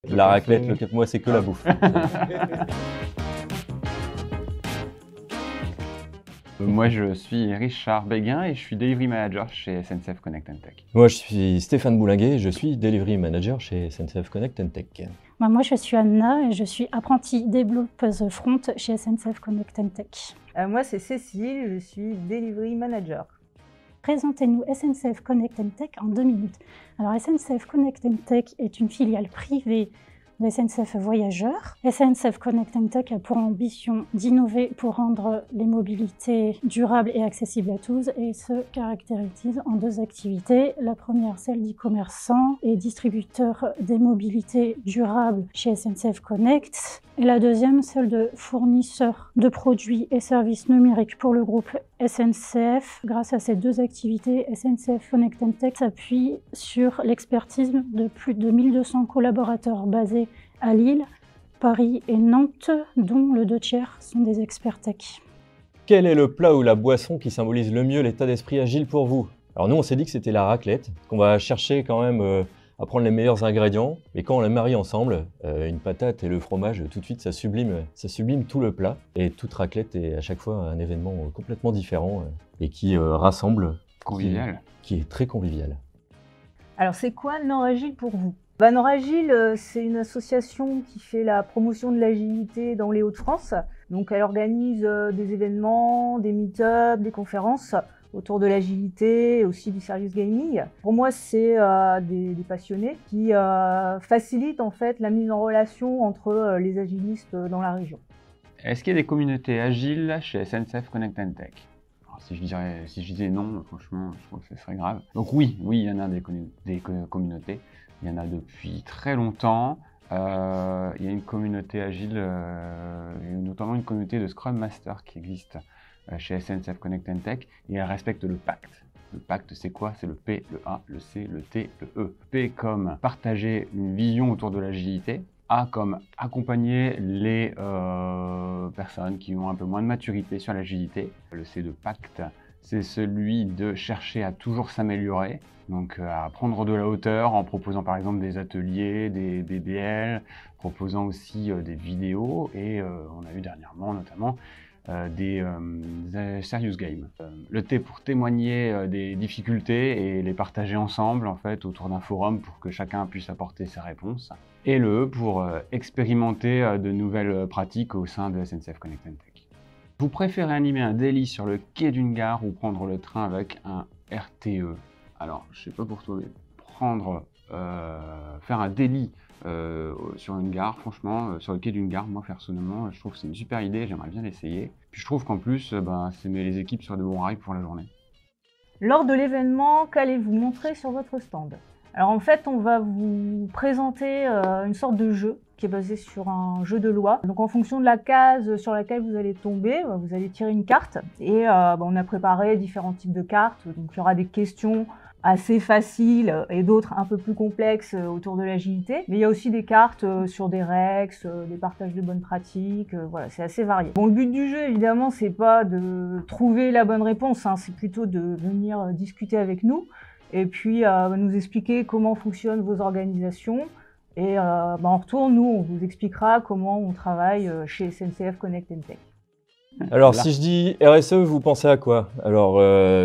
La raclette, le cap, moi c'est que la bouffe. Moi, je suis Richard Béguin et je suis Delivery Manager chez SNCF Connect Tech. Moi je suis Stéphane Boulinguet et je suis Delivery Manager chez SNCF Connect Tech. Moi, je suis Anna et je suis apprentie développeuse front chez SNCF Connect Tech. Moi, c'est Cécile, je suis Delivery Manager. Présentez-nous SNCF Connect Tech en 2 minutes. Alors, SNCF Connect Tech est une filiale privée de SNCF Voyageurs. SNCF Connect Tech a pour ambition d'innover pour rendre les mobilités durables et accessibles à tous et se caractérise en 2 activités. La première, celle d'e-commerçant et distributeur des mobilités durables chez SNCF Connect. Et la deuxième, celle de fournisseur de produits et services numériques pour le groupe SNCF. Grâce à ces 2 activités, SNCF Connect Tech s'appuie sur l'expertise de plus de 1200 collaborateurs basés à Lille, Paris et Nantes, dont le 2/3 sont des experts tech. Quel est le plat ou la boisson qui symbolise le mieux l'état d'esprit agile pour vous? Alors nous on s'est dit que c'était la raclette, qu'on va chercher quand même à prendre les meilleurs ingrédients, mais quand on les marie ensemble, une patate et le fromage, tout de suite ça sublime tout le plat. Et toute raclette est à chaque fois un événement complètement différent et qui rassemble, Convivial. qui est très convivial. Alors, c'est quoi Nord-Agile pour vous? Nord-Agile, c'est une association qui fait la promotion de l'agilité dans les Hauts-de-France. Donc, elle organise des événements, des meet-ups, des conférences autour de l'agilité et aussi du serious gaming. Pour moi, c'est des passionnés qui facilitent en fait la mise en relation entre les agilistes dans la région. Est-ce qu'il y a des communautés agiles chez SNCF Connect Tech? Alors, si je disais non, franchement, je trouve que ce serait grave. Donc oui, il y en a des communautés. Il y en a depuis très longtemps. Il y a une communauté agile, notamment une communauté de Scrum Master qui existe chez SNCF Connect Tech et elle respecte le pacte. Le pacte, c'est quoi? C'est le P, le A, le C, le T, le E. P comme partager une vision autour de l'agilité. A comme accompagner les personnes qui ont un peu moins de maturité sur l'agilité. Le C de pacte, c'est celui de chercher à toujours s'améliorer, donc à prendre de la hauteur en proposant par exemple des ateliers, des BBL, proposant aussi des vidéos et on a eu dernièrement notamment des serious games. Le T pour témoigner des difficultés et les partager ensemble en fait autour d'un forum pour que chacun puisse apporter ses réponses. Et le E pour expérimenter de nouvelles pratiques au sein de SNCF Connect Tech. Vous préférez animer un daily sur le quai d'une gare ou prendre le train avec un RTE? Alors, je sais pas pour toi, mais faire un daily sur une gare, franchement, sur le quai d'une gare, moi personnellement, je trouve que c'est une super idée, j'aimerais bien l'essayer. Puis je trouve qu'en plus, ça met les équipes sur de bons rails pour la journée. Lors de l'événement, qu'allez-vous montrer sur votre stand? Alors en fait, on va vous présenter une sorte de jeu qui est basé sur un jeu de loi. Donc en fonction de la case sur laquelle vous allez tomber, vous allez tirer une carte et on a préparé différents types de cartes. Donc il y aura des questions assez faciles et d'autres un peu plus complexes autour de l'agilité. Mais il y a aussi des cartes sur des rex, des partages de bonnes pratiques, voilà, c'est assez varié. Bon, le but du jeu, évidemment, c'est pas de trouver la bonne réponse, hein, c'est plutôt de venir discuter avec nous et puis nous expliquer comment fonctionnent vos organisations. Et en retour, nous, on vous expliquera comment on travaille chez SNCF Connect Tech. Alors Voilà. si je dis RSE, vous pensez à quoi? Alors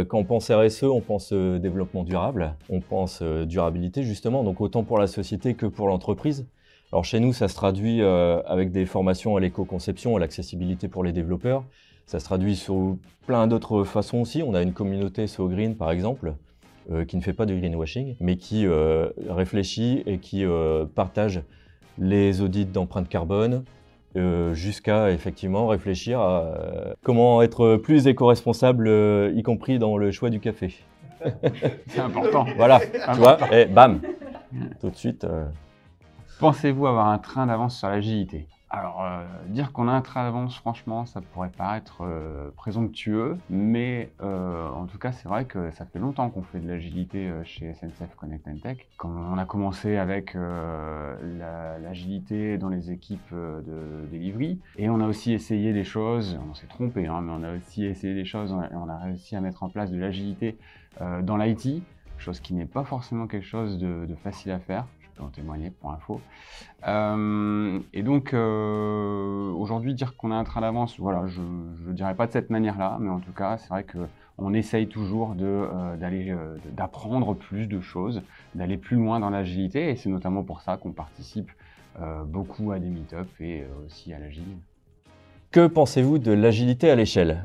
quand on pense RSE, on pense développement durable, on pense durabilité justement, donc autant pour la société que pour l'entreprise. Alors chez nous, ça se traduit avec des formations à l'éco-conception, à l'accessibilité pour les développeurs. Ça se traduit sur plein d'autres façons aussi. On a une communauté So Green par exemple, qui ne fait pas de greenwashing, mais qui réfléchit et qui partage les audits d'empreinte carbone, jusqu'à effectivement réfléchir à comment être plus éco-responsable, y compris dans le choix du café. C'est important. Voilà, tu vois, et bam, tout de suite. Pensez-vous avoir un train d'avance sur l'agilité? Alors, dire qu'on a un train d'avance, franchement, ça pourrait paraître présomptueux, mais en tout cas, c'est vrai que ça fait longtemps qu'on fait de l'agilité chez SNCF Connect Tech. Quand on a commencé avec l'agilité dans les équipes de delivery, et on a aussi essayé des choses, on s'est trompé, hein, mais on a aussi essayé des choses, on a réussi à mettre en place de l'agilité dans l'IT, chose qui n'est pas forcément quelque chose de facile à faire. Je peux en témoigner pour info. Et donc, aujourd'hui, dire qu'on a un train d'avance, voilà, je ne dirais pas de cette manière-là, mais en tout cas, c'est vrai qu'on essaye toujours d'apprendre plus de choses, d'aller plus loin dans l'agilité, et c'est notamment pour ça qu'on participe beaucoup à des meet-up et aussi à l'agile. Que pensez-vous de l'agilité à l'échelle?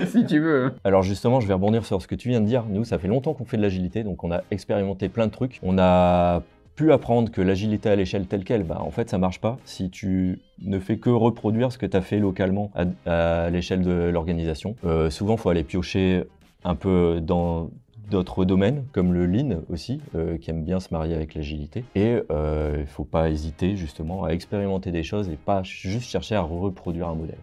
Si tu veux. Alors justement, je vais rebondir sur ce que tu viens de dire. Nous, ça fait longtemps qu'on fait de l'agilité, donc on a expérimenté plein de trucs. On a pu apprendre que l'agilité à l'échelle telle qu'elle, en fait, ça marche pas si tu ne fais que reproduire ce que tu as fait localement à l'échelle de l'organisation. Souvent, il faut aller piocher un peu dans d'autres domaines, comme le Lean aussi, qui aime bien se marier avec l'agilité. Et il ne faut pas hésiter justement à expérimenter des choses et pas juste chercher à reproduire un modèle.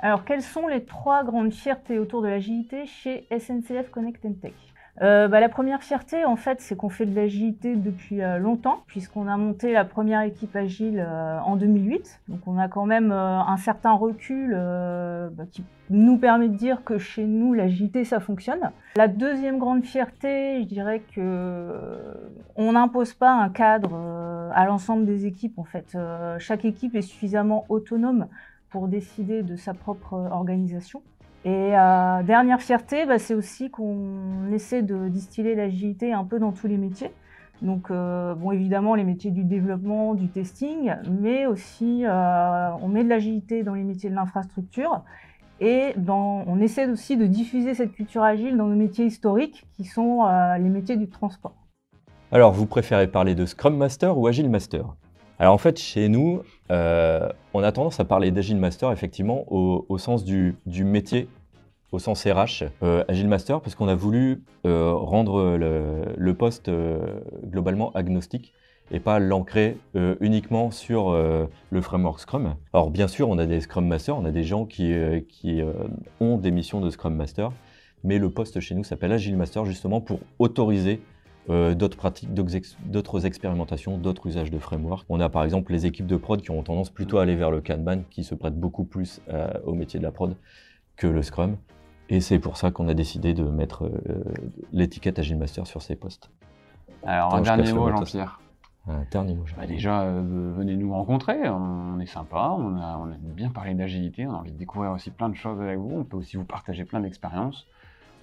Alors, quelles sont les 3 grandes fiertés autour de l'agilité chez SNCF Connect Tech? La première fierté, en fait, c'est qu'on fait de l'agilité depuis longtemps, puisqu'on a monté la première équipe agile en 2008. Donc, on a quand même un certain recul qui nous permet de dire que chez nous, l'agilité, ça fonctionne. La deuxième grande fierté, je dirais que on n'impose pas un cadre à l'ensemble des équipes. En fait, chaque équipe est suffisamment autonome pour décider de sa propre organisation. Et dernière fierté, c'est aussi qu'on essaie de distiller l'agilité un peu dans tous les métiers. Donc, évidemment, les métiers du développement, du testing, mais aussi on met de l'agilité dans les métiers de l'infrastructure. Et on essaie aussi de diffuser cette culture agile dans nos métiers historiques, qui sont les métiers du transport. Alors, vous préférez parler de Scrum Master ou Agile Master? Alors en fait, chez nous, on a tendance à parler d'Agile Master effectivement au sens du métier, au sens RH, Agile Master, parce qu'on a voulu rendre le poste globalement agnostique et pas l'ancrer uniquement sur le framework Scrum. Alors bien sûr, on a des Scrum Masters, on a des gens qui ont des missions de Scrum Master, mais le poste chez nous s'appelle Agile Master justement pour autoriser d'autres pratiques, d'autres expérimentations, d'autres usages de framework. On a par exemple les équipes de prod qui ont tendance plutôt à aller vers le Kanban, qui se prêtent beaucoup plus au métier de la prod que le Scrum. Et c'est pour ça qu'on a décidé de mettre l'étiquette Agile Master sur ces postes. Alors un dernier mot, Jean-Pierre. Un dernier mot. Déjà, venez nous rencontrer, on est sympa, on a bien parlé d'agilité, on a envie de découvrir aussi plein de choses avec vous, on peut aussi vous partager plein d'expériences.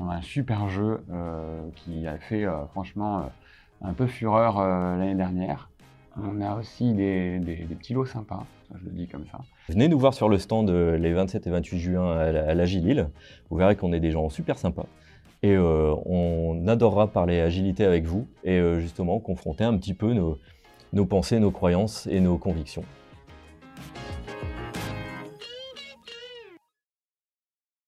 On a un super jeu qui a fait franchement un peu fureur l'année dernière. On a aussi des petits lots sympas, je le dis comme ça. Venez nous voir sur le stand les 27 et 28 juin à l'Agile Lille. Vous verrez qu'on est des gens super sympas. Et on adorera parler agilité avec vous et justement confronter un petit peu nos pensées, nos croyances et nos convictions.